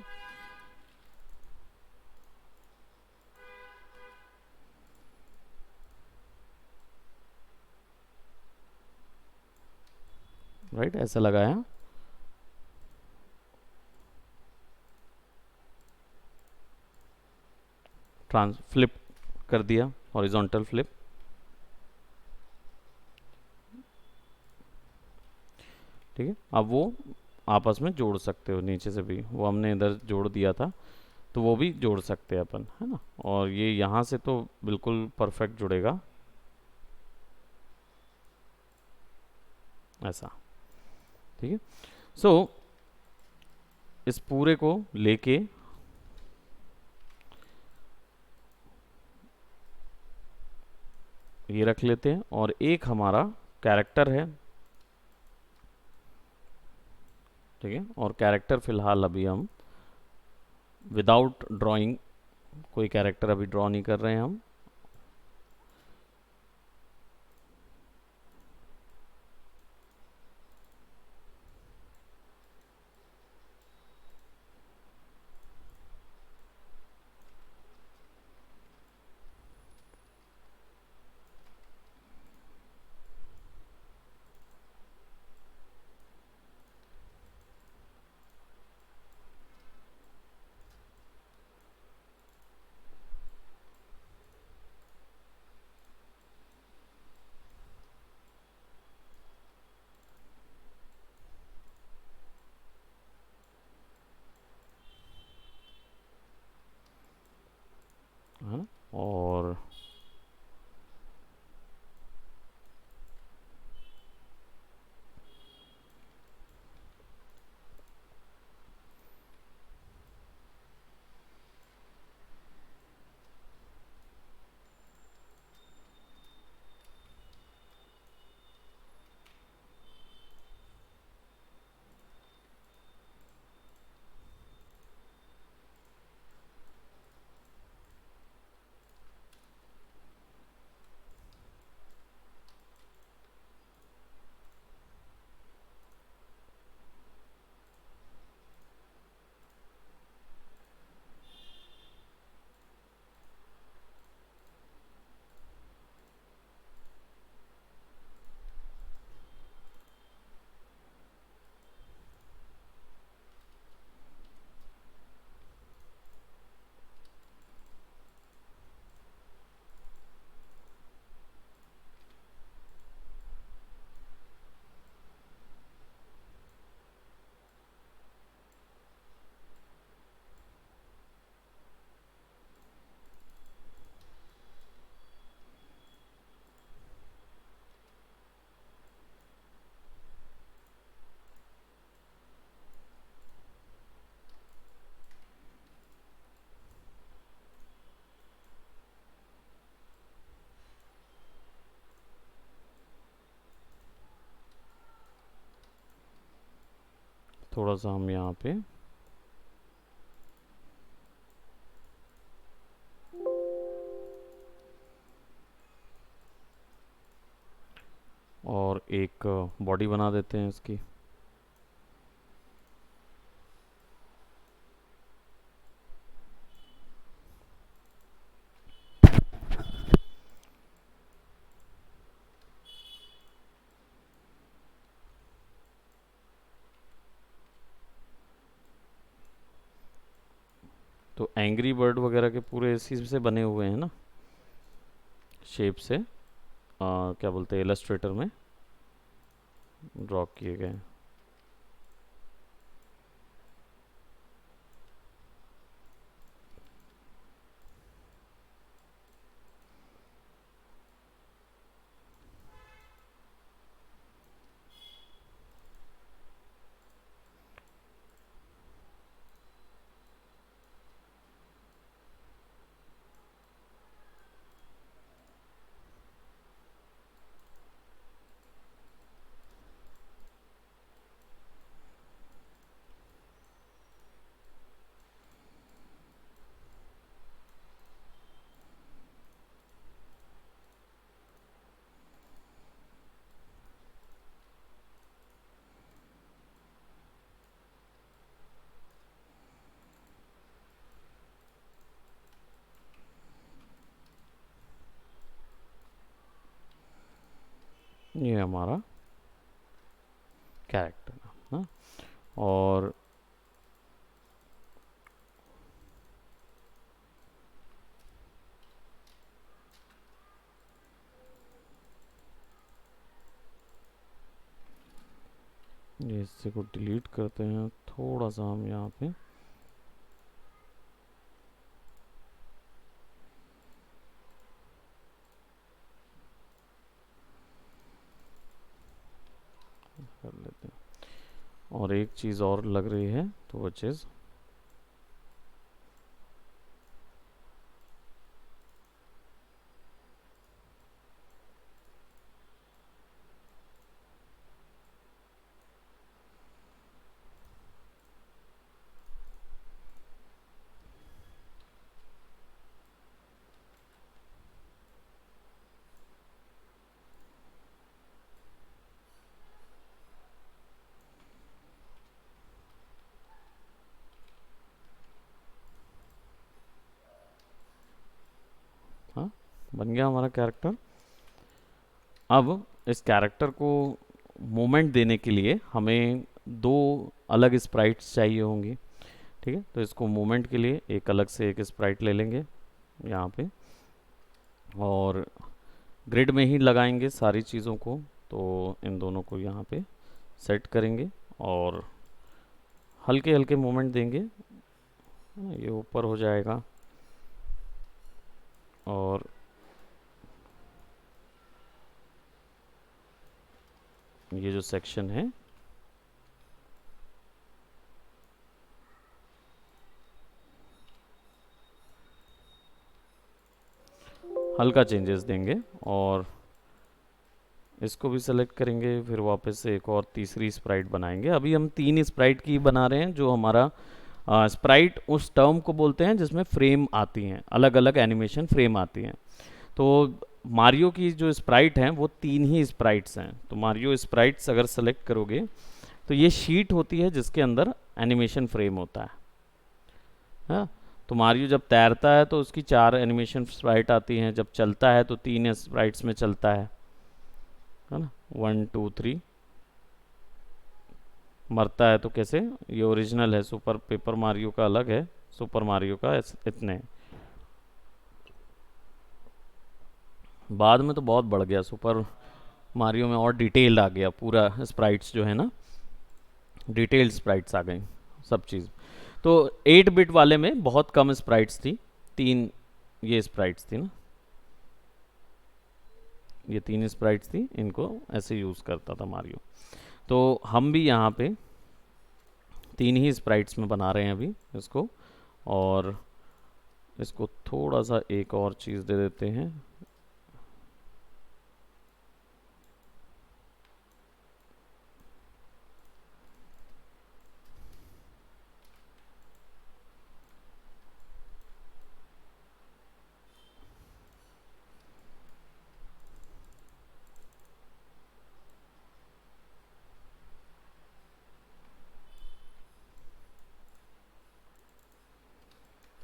राइट, ऐसा लगाया, ट्रांस फ्लिप कर दिया, हॉरिजॉन्टल फ्लिप। ठीक है, अब वो आपस में जोड़ सकते हो, नीचे से भी वो हमने इधर जोड़ दिया था तो वो भी जोड़ सकते हैं अपन, है ना। और ये यहाँ से तो बिल्कुल परफेक्ट जुड़ेगा ऐसा, ठीक है। सो इस पूरे को लेके ये रख लेते हैं, और एक हमारा कैरेक्टर है, ठीक है। और कैरेक्टर फिलहाल अभी हम विदाउट ड्राइंग, कोई कैरेक्टर अभी ड्रॉ नहीं कर रहे हैं हम। है ना। और थोड़ा सा हम यहाँ पे और एक बॉडी बना देते हैं इसकी। तो एंग्री बर्ड वगैरह के पूरे इसी से बने हुए हैं ना, शेप से, क्या बोलते हैं, इलस्ट्रेटर में ड्रॉ किए गए हैं। ये हमारा कैरेक्टर है ना। और ये इससे को डिलीट करते हैं, थोड़ा सा हम यहाँ पे कर लेते हैं। और एक चीज़ और लग रही है, तो वो चीज़ बन गया हमारा कैरेक्टर। अब इस कैरेक्टर को मूवमेंट देने के लिए हमें दो अलग स्प्राइट्स चाहिए होंगी, ठीक है। तो इसको मूवमेंट के लिए एक अलग से एक स्प्राइट ले लेंगे यहाँ पे, और ग्रिड में ही लगाएंगे सारी चीज़ों को। तो इन दोनों को यहाँ पे सेट करेंगे और हल्के हल्के मूवमेंट देंगे, ये ऊपर हो जाएगा। और ये जो सेक्शन है हल्का चेंजेस देंगे, और इसको भी सेलेक्ट करेंगे। फिर वापस से एक और तीसरी स्प्राइट बनाएंगे। अभी हम 3 स्प्राइट की बना रहे हैं। जो हमारा स्प्राइट उस टर्म को बोलते हैं जिसमें फ्रेम आती हैं, अलग अलग एनिमेशन फ्रेम आती हैं। तो मारियो की जो स्प्राइट हैं वो 3 ही स्प्राइट्स हैं। तो मारियो स्प्राइट्स अगर सेलेक्ट करोगे तो ये शीट होती है जिसके अंदर एनिमेशन फ्रेम होता है। हाँ, तो मारियो जब तैरता है तो उसकी 4 एनिमेशन स्प्राइट आती हैं, जब चलता है तो 3 स्प्राइट्स में चलता है ना, 1 2 3। मरता है तो कैसे, ये ओरिजिनल है, सुपर पेपर मारियो का अलग है, सुपर मारियो का इतने। बाद में तो बहुत बढ़ गया सुपर मारियो में, और डिटेल आ गया पूरा, स्प्राइट्स जो है ना, डिटेल्ड स्प्राइट्स आ गई सब चीज़। तो 8 बिट वाले में बहुत कम स्प्राइट्स थी, 3 ये स्प्राइट्स थी ना, ये 3 स्प्राइट्स थी, इनको ऐसे यूज़ करता था मारियो। तो हम भी यहाँ पे 3 ही स्प्राइट्स में बना रहे हैं अभी इसको, और इसको थोड़ा सा एक और चीज़ दे देते हैं।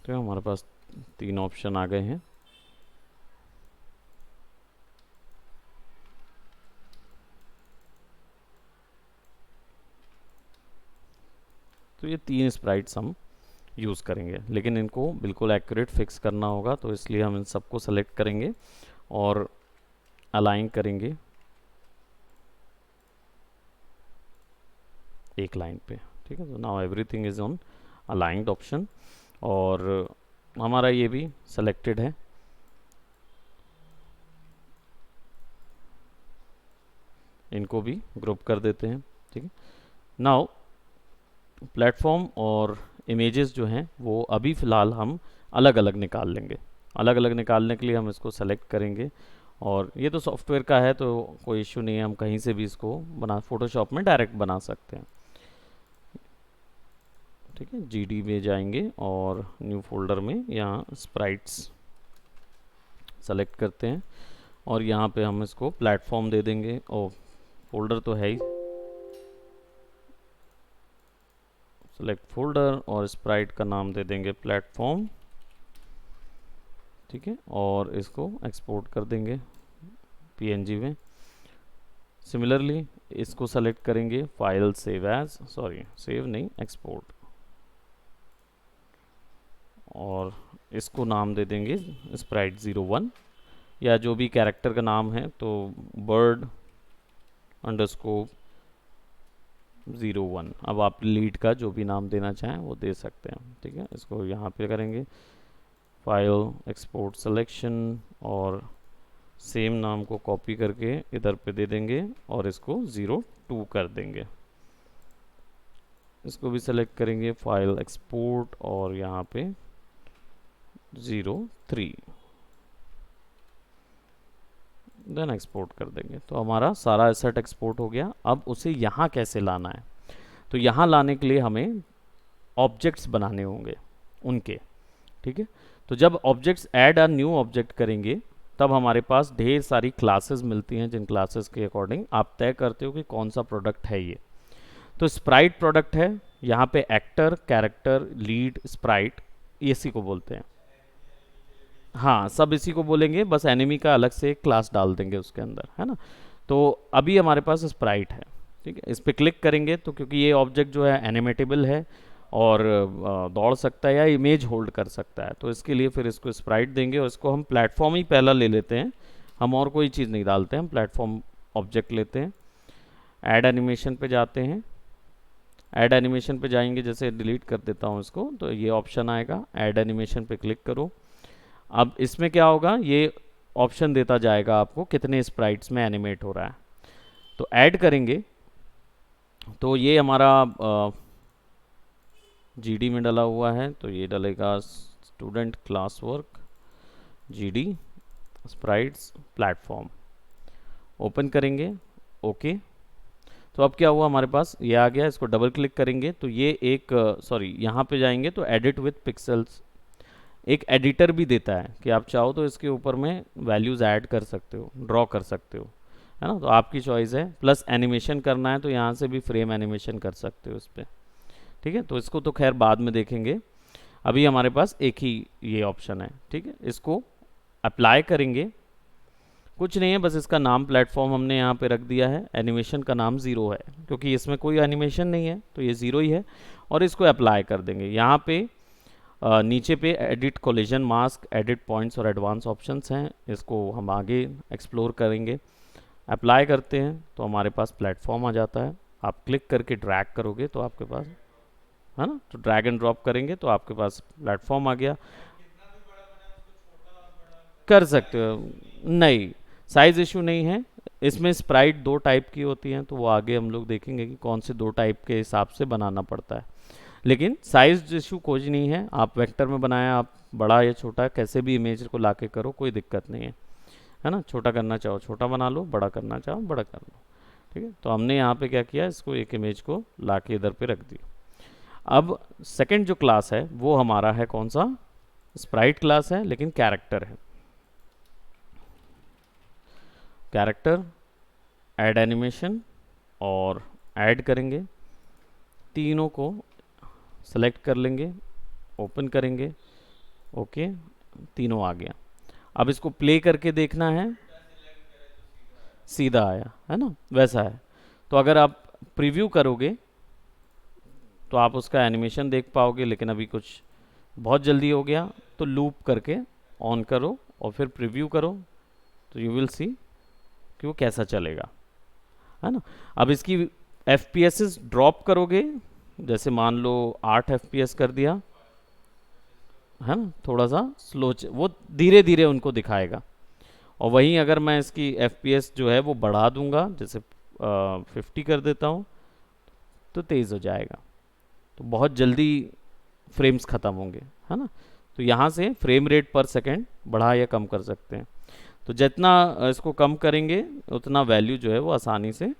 तो हमारे पास 3 ऑप्शन आ गए हैं। तो ये 3 स्प्राइट्स हम यूज़ करेंगे, लेकिन इनको बिल्कुल एक्यूरेट फिक्स करना होगा, तो इसलिए हम इन सबको सेलेक्ट करेंगे और अलाइन करेंगे एक लाइन पे, ठीक है। तो now everything is on aligned option, और हमारा ये भी सेलेक्टेड है। इनको भी ग्रुप कर देते हैं, ठीक है। नाउ प्लेटफॉर्म और इमेजेस जो हैं वो अभी फ़िलहाल हम अलग अलग निकाल लेंगे। अलग अलग निकालने के लिए हम इसको सेलेक्ट करेंगे, और ये तो सॉफ्टवेयर का है तो कोई इश्यू नहीं है, हम कहीं से भी इसको बना, फोटोशॉप में डायरेक्ट बना सकते हैं, ठीक है। जीडी में जाएंगे और न्यू फोल्डर में यहाँ स्प्राइट्स सेलेक्ट करते हैं, और यहाँ पे हम इसको प्लेटफॉर्म दे देंगे। ओ, फोल्डर तो है ही, सेलेक्ट फोल्डर और स्प्राइट का नाम दे देंगे प्लेटफॉर्म, ठीक है। और इसको एक्सपोर्ट कर देंगे पीएनजी में। सिमिलरली इसको सेलेक्ट करेंगे, file save as, sorry save नहीं, एक्सपोर्ट, और इसको नाम दे देंगे स्प्राइट 01, या जो भी कैरेक्टर का नाम है, तो बर्ड अंडरस्कोर 01। अब आप लीड का जो भी नाम देना चाहें वो दे सकते हैं, ठीक है। इसको यहाँ पे करेंगे, फाइल एक्सपोर्ट सिलेक्शन, और सेम नाम को कॉपी करके इधर पे दे देंगे और इसको 02 कर देंगे। इसको भी सेलेक्ट करेंगे, फाइल एक्सपोर्ट, और यहाँ पे 03 देन एक्सपोर्ट कर देंगे। तो हमारा सारा एसेट एक्सपोर्ट हो गया। अब उसे यहाँ कैसे लाना है, तो यहाँ लाने के लिए हमें ऑब्जेक्ट्स बनाने होंगे उनके, ठीक है। तो जब objects add a new object करेंगे तब हमारे पास ढेर सारी क्लासेस मिलती हैं, जिन क्लासेस के अकॉर्डिंग आप तय करते हो कि कौन सा प्रोडक्ट है ये। तो स्प्राइट प्रोडक्ट है, यहाँ पे एक्टर, कैरेक्टर, लीड, स्प्राइट, इसी को बोलते हैं। हाँ, सब इसी को बोलेंगे, बस एनिमी का अलग से एक क्लास डाल देंगे उसके अंदर, है ना। तो अभी हमारे पास स्प्राइट है, ठीक है। इस पे क्लिक करेंगे तो क्योंकि ये ऑब्जेक्ट जो है एनिमेटेबल है और दौड़ सकता है या इमेज होल्ड कर सकता है, तो इसके लिए फिर इसको स्प्राइट देंगे और इसको हम प्लेटफॉर्म ही पहला ले लेते हैं। हम और कोई चीज़ नहीं डालते हैं, हम प्लेटफॉर्म ऑब्जेक्ट लेते हैं। ऐड एनिमेशन पे जाते हैं। ऐड एनिमेशन पे जाएंगे, जैसे डिलीट कर देता हूँ इसको, तो ये ऑप्शन आएगा, ऐड एनिमेशन पे क्लिक करो। अब इसमें क्या होगा, ये ऑप्शन देता जाएगा आपको कितने स्प्राइट्स में एनिमेट हो रहा है। तो ऐड करेंगे तो ये हमारा जीडी में डला हुआ है, तो ये डलेगा student class work GD sprites platform. Open करेंगे, ओके। तो अब क्या हुआ, हमारे पास ये आ गया। इसको डबल क्लिक करेंगे तो ये एक सॉरी यहाँ पे जाएंगे तो एडिट विथ पिक्सेल्स एक एडिटर भी देता है कि आप चाहो तो इसके ऊपर में वैल्यूज़ ऐड कर सकते हो, ड्रॉ कर सकते हो, है ना। तो आपकी चॉइस है। प्लस एनिमेशन करना है तो यहाँ से भी फ्रेम एनिमेशन कर सकते हो इस पर, ठीक है। तो इसको तो खैर बाद में देखेंगे, अभी हमारे पास एक ही ये ऑप्शन है, ठीक है। इसको अप्लाई करेंगे, कुछ नहीं है, बस इसका नाम प्लेटफॉर्म हमने यहाँ पे रख दिया है। एनिमेशन का नाम 0 है क्योंकि इसमें कोई एनिमेशन नहीं है, तो ये 0 ही है। और इसको अप्लाई कर देंगे। यहाँ पे नीचे पे edit collision mask, edit points और एडवांस ऑप्शंस हैं, इसको हम आगे एक्सप्लोर करेंगे। अप्लाई करते हैं तो हमारे पास प्लेटफॉर्म आ जाता है। आप क्लिक करके ड्रैग करोगे तो आपके पास, है ना, तो ड्रैग एंड ड्रॉप करेंगे तो आपके पास प्लेटफॉर्म आ गया। कर सकते हो, नहीं साइज इशू नहीं है। इसमें स्प्राइट दो टाइप की होती हैं, तो वो आगे हम लोग देखेंगे कि कौन से दो टाइप के हिसाब से बनाना पड़ता है। लेकिन साइज इशू कोई नहीं है, आप वेक्टर में बनाया, आप बड़ा या छोटा कैसे भी इमेज को लाके करो, कोई दिक्कत नहीं है ना। छोटा करना चाहो छोटा बना लो, बड़ा करना चाहो बड़ा कर लो, ठीक है। तो हमने यहाँ पे क्या किया, इसको एक इमेज को लाके इधर पे रख दी। अब सेकंड जो क्लास है वो हमारा है कौन सा, स्प्राइट क्लास है, लेकिन कैरेक्टर है। कैरेक्टर, ऐड एनिमेशन और ऐड करेंगे, तीनों को सेलेक्ट कर लेंगे, ओपन करेंगे, ओके, तीनों आ गया। अब इसको प्ले करके देखना है, सीधा आया है ना, वैसा है। तो अगर आप प्रीव्यू करोगे तो आप उसका एनिमेशन देख पाओगे, लेकिन अभी कुछ बहुत जल्दी हो गया, तो लूप करके ऑन करो और फिर प्रीव्यू करो, तो यू विल सी कि वो कैसा चलेगा, है ना। अब इसकी FPS ड्रॉप करोगे, जैसे मान लो 8 FPS कर दिया, है ना, थोड़ा सा स्लो, वो धीरे धीरे उनको दिखाएगा। और वहीं अगर मैं इसकी FPS जो है वो बढ़ा दूंगा, जैसे 50 कर देता हूँ, तो तेज़ हो जाएगा, तो बहुत जल्दी फ्रेम्स ख़त्म होंगे, है ना। तो यहाँ से फ्रेम रेट पर सेकेंड बढ़ा या कम कर सकते हैं। तो जितना इसको कम करेंगे उतना वैल्यू जो है वो आसानी से,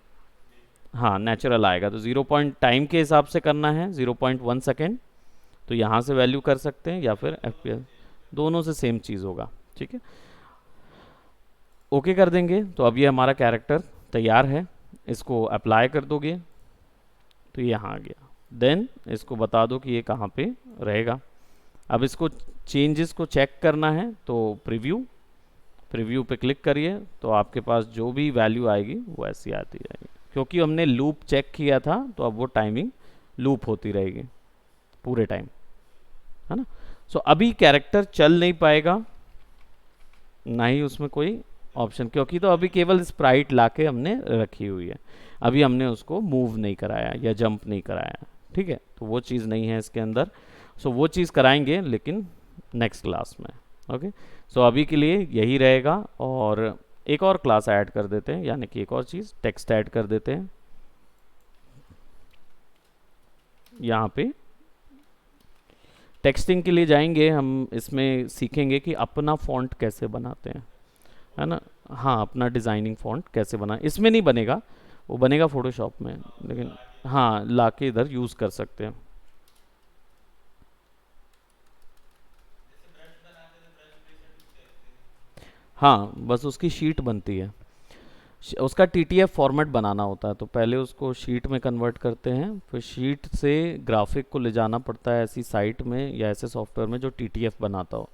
हाँ, नेचुरल आएगा। तो 0 पॉइंट टाइम के हिसाब से करना है, 0.1 सेकेंड, तो यहाँ से वैल्यू कर सकते हैं, या फिर FPS, दोनों से सेम चीज़ होगा, ठीक है। ओके कर देंगे तो अब ये हमारा कैरेक्टर तैयार है। इसको अप्लाई कर दोगे तो ये यहाँ आ गया। देन इसको बता दो कि ये कहाँ पे रहेगा। अब इसको चेंजेस को चेक करना है तो प्रीव्यू पे क्लिक करिए, तो आपके पास जो भी वैल्यू आएगी वो ऐसी आती रहेगी। क्योंकि हमने लूप चेक किया था तो अब वो टाइमिंग लूप होती रहेगी पूरे टाइम, है ना। सो अभी कैरेक्टर चल नहीं पाएगा, ना ही उसमें कोई ऑप्शन, क्योंकि तो अभी केवल स्प्राइट लाके हमने रखी हुई है, अभी हमने उसको मूव नहीं कराया या जंप नहीं कराया, ठीक है। तो वो चीज़ नहीं है इसके अंदर। सो वो चीज़ कराएंगे लेकिन नेक्स्ट क्लास में, ओके। सो अभी के लिए यही रहेगा। और एक और क्लास ऐड कर देते हैं, यानी कि एक और चीज़ टेक्स्ट ऐड कर देते हैं। यहाँ पे टेक्सटिंग के लिए जाएंगे हम, इसमें सीखेंगे कि अपना फॉन्ट कैसे बनाते हैं, है ना। हाँ, अपना डिज़ाइनिंग फॉन्ट कैसे बनाए, इसमें नहीं बनेगा, वो बनेगा फोटोशॉप में, लेकिन हाँ लाके इधर यूज़ कर सकते हैं। हाँ, बस उसकी शीट बनती है, उसका TTF फॉर्मेट बनाना होता है, तो पहले उसको शीट में कन्वर्ट करते हैं, फिर शीट से ग्राफिक को ले जाना पड़ता है ऐसी साइट में या ऐसे सॉफ्टवेयर में जो TTF बनाता हो,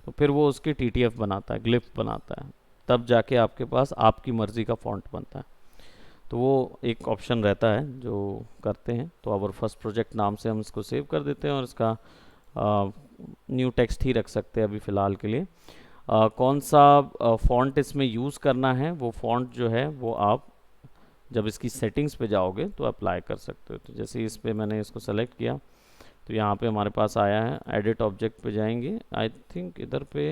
तो फिर वो उसकी टीटीएफ बनाता है, ग्लिफ बनाता है, तब जाके आपके पास आपकी मर्ज़ी का फॉन्ट बनता है। तो वो एक ऑप्शन रहता है जो करते हैं। तो आवर फर्स्ट प्रोजेक्ट नाम से हम इसको सेव कर देते हैं और इसका न्यू टेक्स्ट ही रख सकते हैं अभी फ़िलहाल के लिए। कौन सा फॉन्ट इसमें यूज़ करना है, वो फॉन्ट जो है वो आप जब इसकी सेटिंग्स पे जाओगे तो अप्लाई कर सकते हो। तो जैसे इस पे मैंने इसको सेलेक्ट किया तो यहाँ पे हमारे पास आया है, एडिट ऑब्जेक्ट पे जाएंगे, आई थिंक इधर पे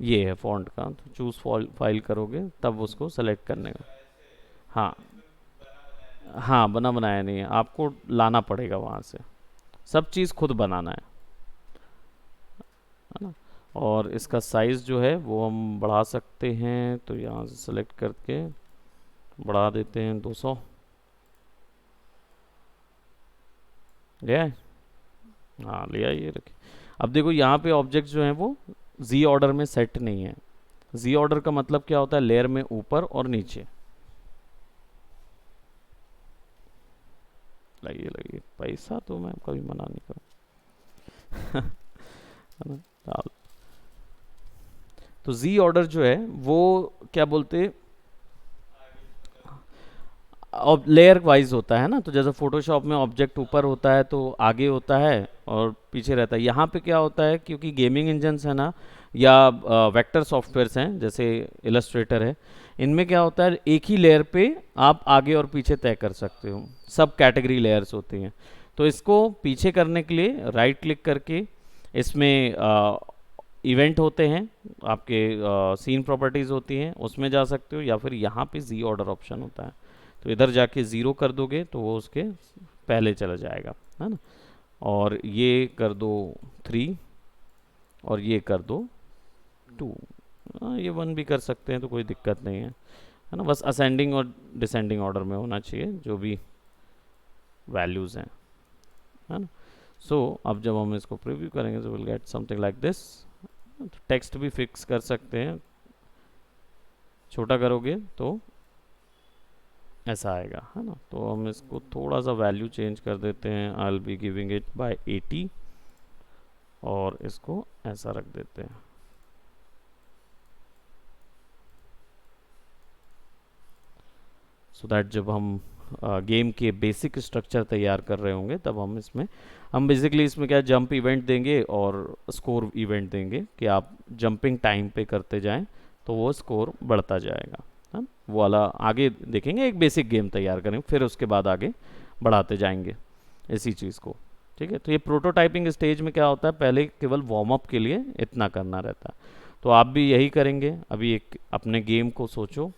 ये है फॉन्ट का, तो चूज़ फाइल करोगे तब उसको सेलेक्ट करने का। हाँ, हाँ बना बनाया नहीं है, आपको लाना पड़ेगा वहाँ से, सब चीज़ खुद बनाना है ना। और इसका साइज़ जो है वो हम बढ़ा सकते हैं, तो यहाँ से सेलेक्ट करके बढ़ा देते हैं 200। लिया है? हाँ लिया, ये रखिए। अब देखो यहाँ पे ऑब्जेक्ट जो हैं वो जी ऑर्डर में सेट नहीं है। जी ऑर्डर का मतलब क्या होता है, लेयर में ऊपर और नीचे। लगिए लगिए, पैसा तो मैं कभी मना नहीं करूँ। है ना? डाल। तो जी ऑर्डर जो है वो क्या बोलते, अब लेयर वाइज होता है ना। तो जैसे फोटोशॉप में ऑब्जेक्ट ऊपर होता है तो आगे होता है और पीछे रहता है। यहाँ पे क्या होता है, क्योंकि गेमिंग इंजन्स है ना, या वेक्टर सॉफ्टवेयर्स हैं जैसे इलस्ट्रेटर है, इनमें क्या होता है एक ही लेयर पे आप आगे और पीछे तय कर सकते हो, सब कैटेगरी लेयर्स होती हैं। तो इसको पीछे करने के लिए राइट क्लिक करके इसमें इवेंट होते हैं आपके, सीन प्रॉपर्टीज़ होती हैं, उसमें जा सकते हो, या फिर यहाँ पे जी ऑर्डर ऑप्शन होता है, तो इधर जाके ज़ीरो कर दोगे तो वो उसके पहले चला जाएगा, है ना। और ये कर दो 3 और ये कर दो 2। ये 1 भी कर सकते हैं तो कोई दिक्कत नहीं है ना। बस असेंडिंग और डिसेंडिंग ऑर्डर में होना चाहिए जो भी वैल्यूज़ हैं, है ना। सो अब जब हम इसको प्रीव्यू करेंगे तो will get something like this. Text भी फिक्स कर सकते हैं, छोटा करोगे तो ऐसा आएगा, है ना। तो हम इसको थोड़ा सा वैल्यू चेंज कर देते हैं, I will be giving it by 80 और इसको ऐसा रख देते हैं। सो दैट जब हम गेम के बेसिक स्ट्रक्चर तैयार कर रहे होंगे तब हम बेसिकली इसमें क्या जंप इवेंट देंगे और स्कोर इवेंट देंगे कि आप जंपिंग टाइम पे करते जाएं तो वो स्कोर बढ़ता जाएगा, है ना? वो वाला आगे देखेंगे, एक बेसिक गेम तैयार करेंगे फिर उसके बाद आगे बढ़ाते जाएंगे इसी चीज़ को। ठीक है, तो ये प्रोटोटाइपिंग स्टेज में क्या होता है, पहले केवल वार्म अप के लिए इतना करना रहता है। तो आप भी यही करेंगे। अभी एक अपने गेम को सोचो,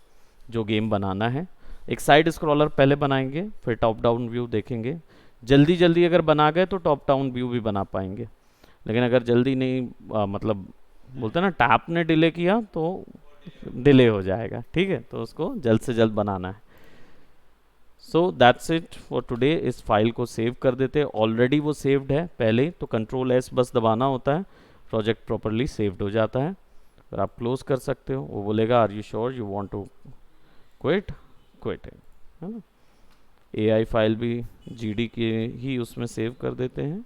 जो गेम बनाना है, एक साइड स्क्रॉलर पहले बनाएंगे, फिर टॉप डाउन व्यू देखेंगे। जल्दी जल्दी अगर बना गए तो टॉप डाउन व्यू भी बना पाएंगे, लेकिन अगर जल्दी नहीं मतलब बोलते हैं ना टैप ने डिले किया तो डिले हो जाएगा। ठीक है, तो उसको जल्द से जल्द बनाना है। सो दैट्स इट फॉर टुडे। इस फाइल को सेव कर देते हैं, ऑलरेडी वो सेव्ड है पहले, तो कंट्रोल एस बस दबाना होता है, प्रोजेक्ट प्रॉपरली सेव्ड हो जाता है। फिर आप क्लोज कर सकते हो। वो बोलेगा are you sure you want to quit, quit है ना। एआई फाइल भी जीडी के ही उसमें सेव कर देते हैं।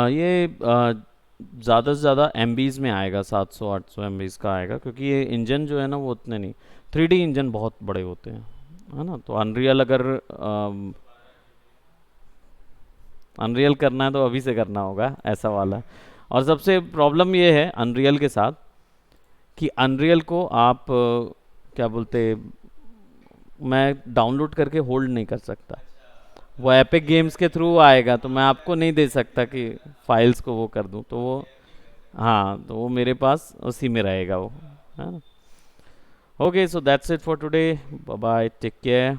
ये ज़्यादा से ज़्यादा एमबीज़ में आएगा, 700-800 एमबीज़ का आएगा, क्योंकि ये इंजन जो है ना वो उतने नहीं, 3D इंजन बहुत बड़े होते हैं, है ना। तो अनरियल अगर अनरियल करना है तो अभी से करना होगा ऐसा वाला। और सबसे प्रॉब्लम ये है अनरियल के साथ कि अनरियल को आप क्या बोलते, मैं डाउनलोड करके होल्ड नहीं कर सकता। वो एपिक गेम्स के थ्रू आएगा तो मैं आपको नहीं दे सकता कि फाइल्स को वो कर दूं, तो वो हाँ, तो वो मेरे पास उसी में रहेगा वो, है ना। Okay, so that's it for today, bye bye, take care.